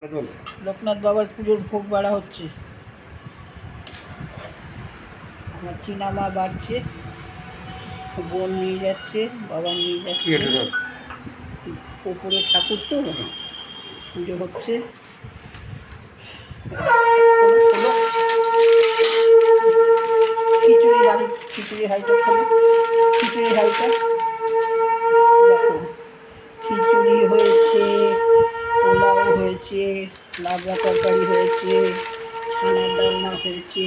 লোকনাথ বাবার পুজোর ভোগ বাড়া হচ্ছে। আমার চীনা মা বাড়ছে, বোন নিয়ে যাচ্ছে, বাবা নিয়ে যাচ্ছে। ওপরে ঠাকুর তো পুজো হচ্ছে। খিচুড়ি হাইটা খোলো, খিচুড়ি হাইটা দেখো। খিচুড়ি হয়েছে, পোলাও হয়েছে, লাবড়া তরকারি হয়েছে, ছানার ডালনা হয়েছে,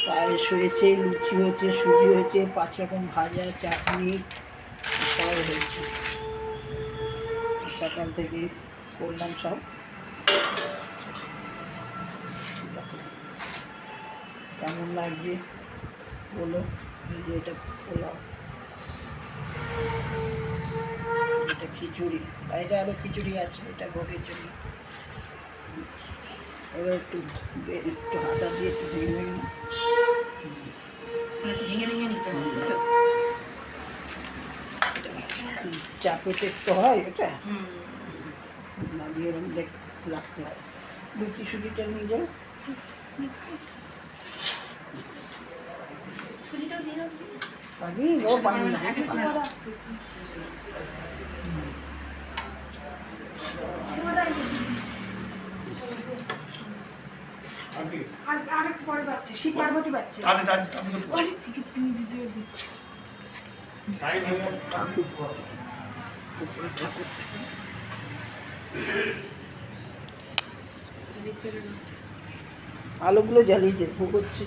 পায়েস হয়েছে, লুচি হয়েছে, সুজি হয়েছে, 5 রকম ভাজা, চাটনি সব হয়েছে। সকাল থেকে করলাম সব। কেমন লাগছে বলো। যে এটা পোলাও, এটা খিচুড়ি, বাইরে আরও খিচুড়ি আছে, এটা ভোগের জন্য। এবার একটু হাতা দিয়ে একটু ভেঙে ভেঙে নিতে হবে। চাপে টেকতে হয় এটা, না দিয়ে এরকম রাখতে হয়। লুচি সুজিটা নিয়ে যাও, সুজিটাও দিয়ে ও পানি না। আরেকটু পরে বাচ্চা শিব পার্বতী বাচ্চা দিচ্ছে। আলোগুলো জ্বালিয়ে যে ভোগ হচ্ছে।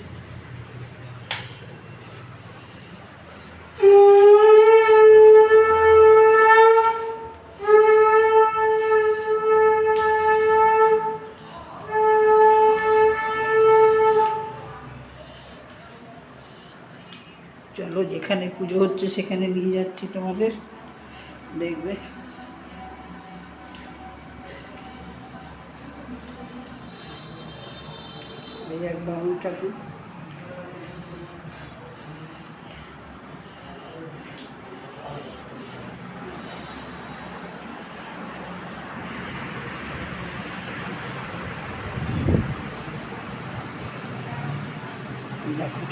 চলো, যেখানে পুজো হচ্ছে সেখানে নিয়ে যাচ্ছি তোমাদের, দেখবে। এই এক বাবু ঠাকুর, দেখো